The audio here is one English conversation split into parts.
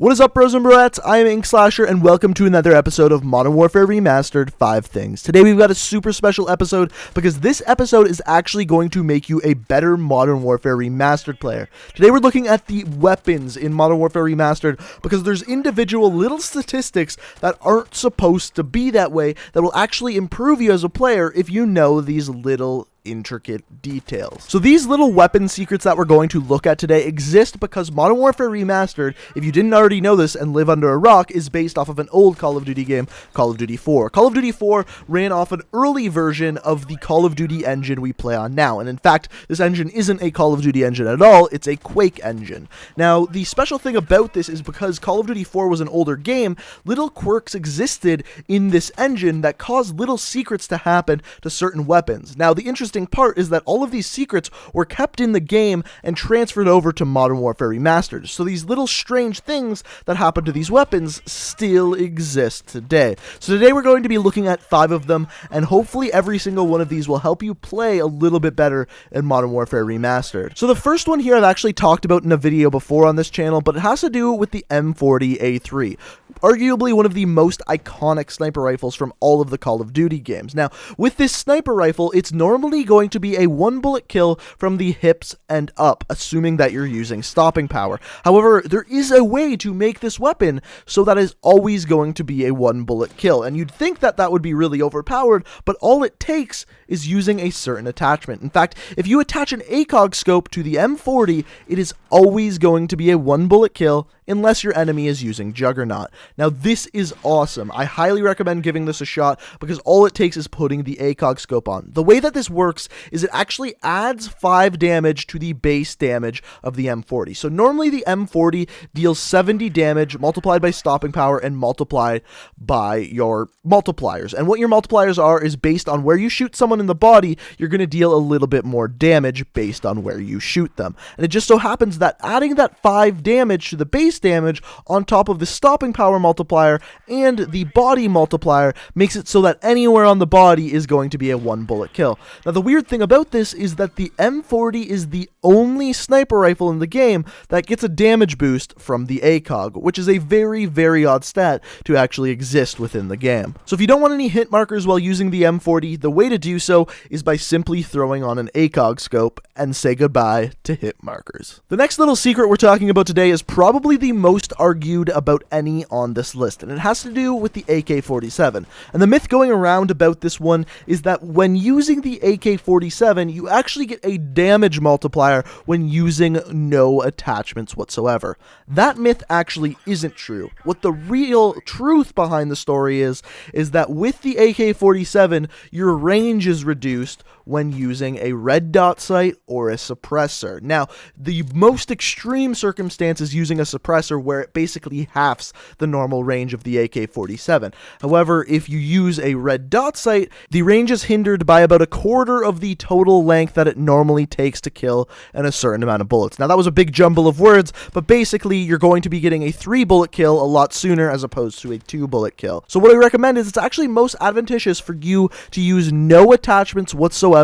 What is up, bros and broettes? I am Inkslasher, and welcome to another episode of Modern Warfare Remastered 5 Things. Today we've got a super special episode, because this episode is actually going to make you a better Modern Warfare Remastered player. Today we're looking at the weapons in Modern Warfare Remastered, because there's individual little statistics that aren't supposed to be that way, that will actually improve you as a player if you know these little intricate details. So these little weapon secrets that we're going to look at today exist because Modern Warfare Remastered, if you didn't already know this and live under a rock, is based off of an old Call of Duty game, Call of Duty 4. Call of Duty 4 ran off an early version of the Call of Duty engine we play on now, and in fact, this engine isn't a Call of Duty engine at all, it's a Quake engine. Now, the special thing about this is because Call of Duty 4 was an older game, little quirks existed in this engine that caused little secrets to happen to certain weapons. Now, the interesting part is that all of these secrets were kept in the game and transferred over to Modern Warfare Remastered. So these little strange things that happen to these weapons still exist today. So today we're going to be looking at 5 of them, and hopefully every single one of these will help you play a little bit better in Modern Warfare Remastered. So the first one here I've actually talked about in a video before on this channel, but it has to do with the M40A3. Arguably one of the most iconic sniper rifles from all of the Call of Duty games. Now, with this sniper rifle, it's normally going to be a one-bullet kill from the hips and up, assuming that you're using stopping power. However, there is a way to make this weapon so that is always going to be a one-bullet kill, and you'd think that that would be really overpowered, but all it takes is using a certain attachment. In fact, if you attach an ACOG scope to the M40, it is always going to be a one-bullet kill unless your enemy is using Juggernaut. Now, this is awesome. I highly recommend giving this a shot because all it takes is putting the ACOG scope on. The way that this works is it actually adds 5 damage to the base damage of the M40. So normally the M40 deals 70 damage multiplied by stopping power and multiplied by your multipliers. And what your multipliers are is based on where you shoot someone in the body, you're going to deal a little bit more damage based on where you shoot them. And it just so happens that adding that 5 damage to the base damage on top of the stopping power multiplier and the body multiplier makes it so that anywhere on the body is going to be a one-bullet kill. Now, the weird thing about this is that the M40 is the only sniper rifle in the game that gets a damage boost from the ACOG, which is a very, very odd stat to actually exist within the game. So if you don't want any hit markers while using the M40, the way to do so is by simply throwing on an ACOG scope and say goodbye to hit markers. The next little secret we're talking about today is probably the most argued about any on this list, and it has to do with the AK-47. And the myth going around about this one is that when using the AK-47, you actually get a damage multiplier when using no attachments whatsoever. That myth actually isn't true. What the real truth behind the story is that with the AK-47, your range is reduced when using a red dot sight or a suppressor. Now, the most extreme circumstance is using a suppressor where it basically halves the normal range of the AK-47. However, if you use a red dot sight, the range is hindered by about a quarter of the total length that it normally takes to kill in a certain amount of bullets. Now, that was a big jumble of words, but basically you're going to be getting a 3-bullet kill a lot sooner as opposed to a 2-bullet kill. So what I recommend is it's actually most advantageous for you to use no attachments whatsoever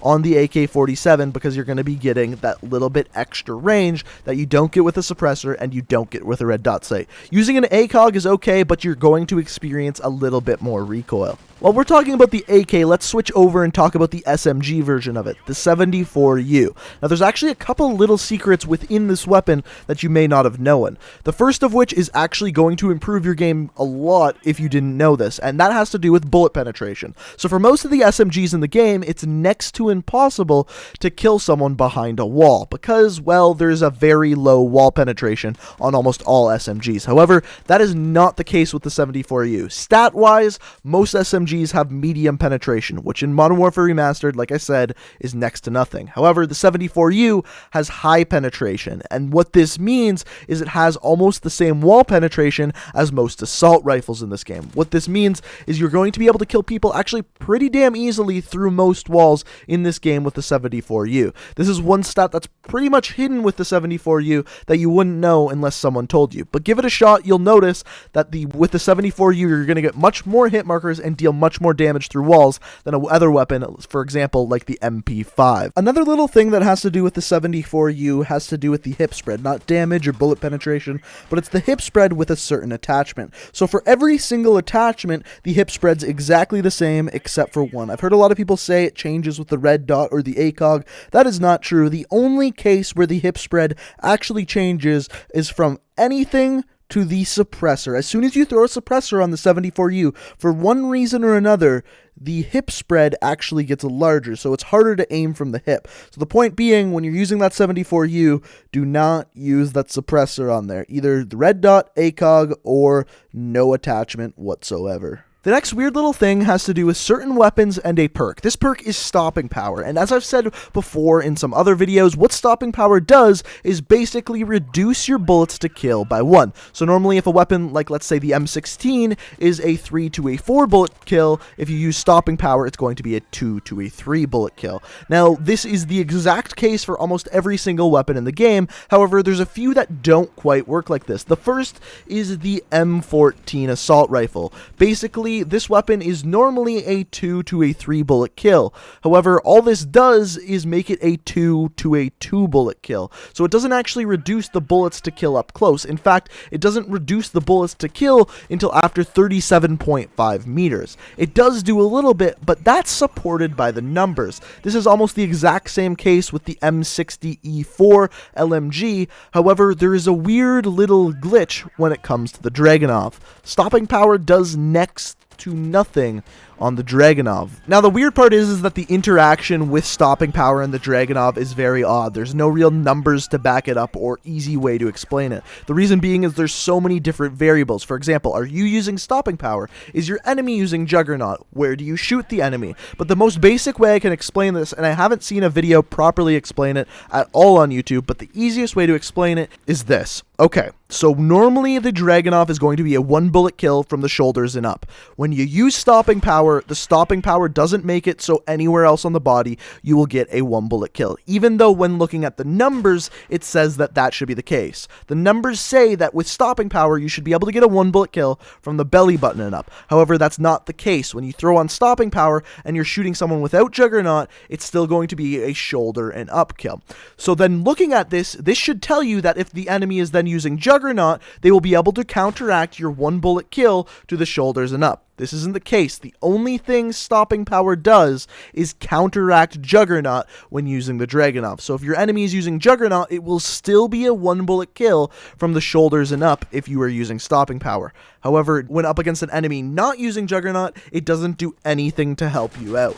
on the AK-47 because you're going to be getting that little bit extra range that you don't get with a suppressor and you don't get with a red dot sight. Using an ACOG is okay, but you're going to experience a little bit more recoil. While we're talking about the AK, let's switch over and talk about the SMG version of it, the 74U. Now, there's actually a couple little secrets within this weapon that you may not have known. The first of which is actually going to improve your game a lot if you didn't know this, and that has to do with bullet penetration. So for most of the SMGs in the game, it's next to impossible to kill someone behind a wall because, well, there's a very low wall penetration on almost all SMGs. However, that is not the case with the 74U. Stat-wise, most SMGs have medium penetration, which in Modern Warfare Remastered, like I said, is next to nothing. However, the 74U has high penetration, and what this means is it has almost the same wall penetration as most assault rifles in this game. What this means is you're going to be able to kill people actually pretty damn easily through most walls in this game with the 74U. This is one stat that's pretty much hidden with the 74U that you wouldn't know unless someone told you. But give it a shot, you'll notice that with the 74U, you're going to get much more hit markers and deal much more damage through walls than another weapon, for example, like the MP5. Another little thing that has to do with the 74U has to do with the hip spread, not damage or bullet penetration, but it's the hip spread with a certain attachment. So for every single attachment, the hip spread's exactly the same except for one. I've heard a lot of people say it changes with the red dot or the ACOG. That is not true. The only case where the hip spread actually changes is from anything to the suppressor. As soon as you throw a suppressor on the 74U, for one reason or another, the hip spread actually gets larger, so it's harder to aim from the hip. So the point being, when you're using that 74U, do not use that suppressor on there. Either the red dot, ACOG, or no attachment whatsoever. The next weird little thing has to do with certain weapons and a perk. This perk is stopping power, and as I've said before in some other videos, what stopping power does is basically reduce your bullets to kill by 1. So normally if a weapon, like let's say the M16, is a 3 to a 4 bullet kill, if you use stopping power, it's going to be a 2 to a 3 bullet kill. Now, this is the exact case for almost every single weapon in the game. However, there's a few that don't quite work like this. The first is the M14 assault rifle. Basically, this weapon is normally a 2 to a 3 bullet kill. However, all this does is make it a 2 to a 2 bullet kill. So it doesn't actually reduce the bullets to kill up close. In fact, it doesn't reduce the bullets to kill until after 37.5 meters. It does do a little bit, but that's supported by the numbers. This is almost the exact same case with the M60E4 LMG. However, there is a weird little glitch when it comes to the Dragonov. Stopping power does next to nothing on the Dragonov. Now, the weird part is that the interaction with stopping power and the Dragonov is very odd. There's no real numbers to back it up or easy way to explain it. The reason being is there's so many different variables. For example, are you using stopping power? Is your enemy using Juggernaut? Where do you shoot the enemy? But the most basic way I can explain this, and I haven't seen a video properly explain it at all on YouTube, but the easiest way to explain it is this. Okay, so normally the Dragonov is going to be a 1 bullet kill from the shoulders and up. When you use stopping power, the stopping power doesn't make it so anywhere else on the body you will get a 1 bullet kill. Even though when looking at the numbers, it says that that should be the case. The numbers say that with stopping power, you should be able to get a 1 bullet kill from the belly button and up. However, that's not the case. When you throw on stopping power and you're shooting someone without Juggernaut, it's still going to be a shoulder and up kill. So then looking at this, this should tell you that if the enemy is then using Juggernaut, they will be able to counteract your 1 bullet kill to the shoulders and up. This isn't the case. The only thing stopping power does is counteract Juggernaut when using the Dragonov. So if your enemy is using Juggernaut, it will still be a 1 bullet kill from the shoulders and up if you are using stopping power. However, when up against an enemy not using Juggernaut, it doesn't do anything to help you out.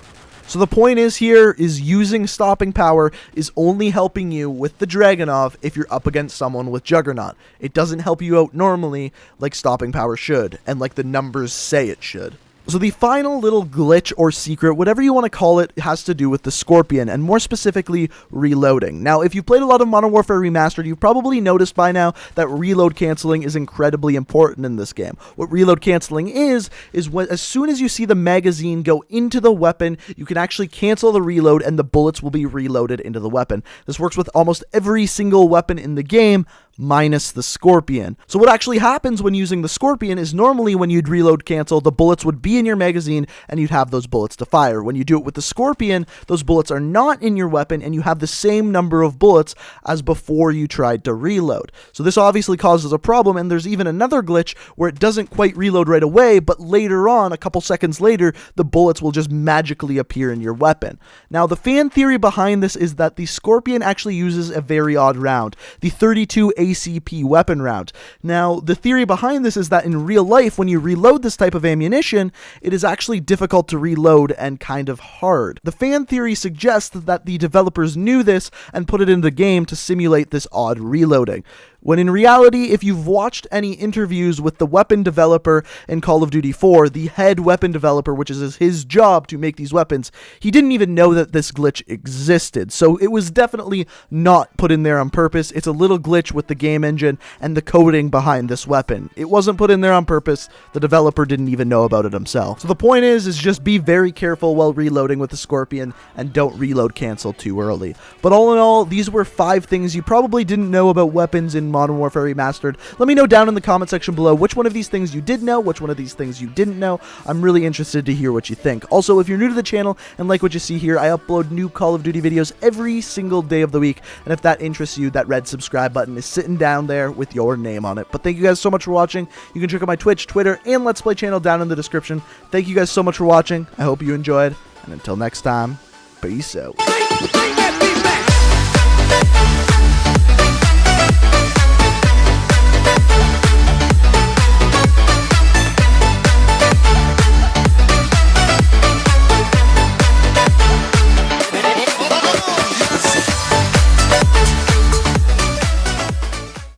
So the point is here is using stopping power is only helping you with the Dragonov if you're up against someone with Juggernaut. It doesn't help you out normally like stopping power should, and like the numbers say it should. So the final little glitch or secret, whatever you want to call it, has to do with the Scorpion, and more specifically, reloading. Now, if you've played a lot of Modern Warfare Remastered, you've probably noticed by now that reload canceling is incredibly important in this game. What reload canceling is when, as soon as you see the magazine go into the weapon, you can actually cancel the reload and the bullets will be reloaded into the weapon. This works with almost every single weapon in the game, minus the Scorpion. So what actually happens when using the Scorpion is normally when you'd reload cancel, the bullets would be in your magazine and you'd have those bullets to fire. When you do it with the Scorpion, those bullets are not in your weapon and you have the same number of bullets as before you tried to reload. So this obviously causes a problem, and there's even another glitch where it doesn't quite reload right away, but later on, a couple seconds later, the bullets will just magically appear in your weapon. Now, the fan theory behind this is that the Scorpion actually uses a very odd round, the 32 ACP weapon round. Now, the theory behind this is that in real life, when you reload this type of ammunition, it is actually difficult to reload and kind of hard. The fan theory suggests that the developers knew this and put it in the game to simulate this odd reloading. When in reality, if you've watched any interviews with the weapon developer in Call of Duty 4, the head weapon developer, which is his job to make these weapons, he didn't even know that this glitch existed. So it was definitely not put in there on purpose. It's a little glitch with the game engine and the coding behind this weapon. It wasn't put in there on purpose. The developer didn't even know about it himself. So the point is just be very careful while reloading with the Scorpion and don't reload cancel too early. But all in all, these were 5 things you probably didn't know about weapons in Modern Warfare Remastered. Let me know down in the comment section below which one of these things you did know, which one of these things you didn't know. I'm really interested to hear what you think. Also, if you're new to the channel and like what you see here, I upload new Call of Duty videos every single day of the week, and if that interests you, that red subscribe button is sitting down there with your name on it. But thank you guys so much for watching. You can check out my Twitch, Twitter, and Let's Play channel down in the description. Thank you guys so much for watching. I hope you enjoyed, and until next time, peace out.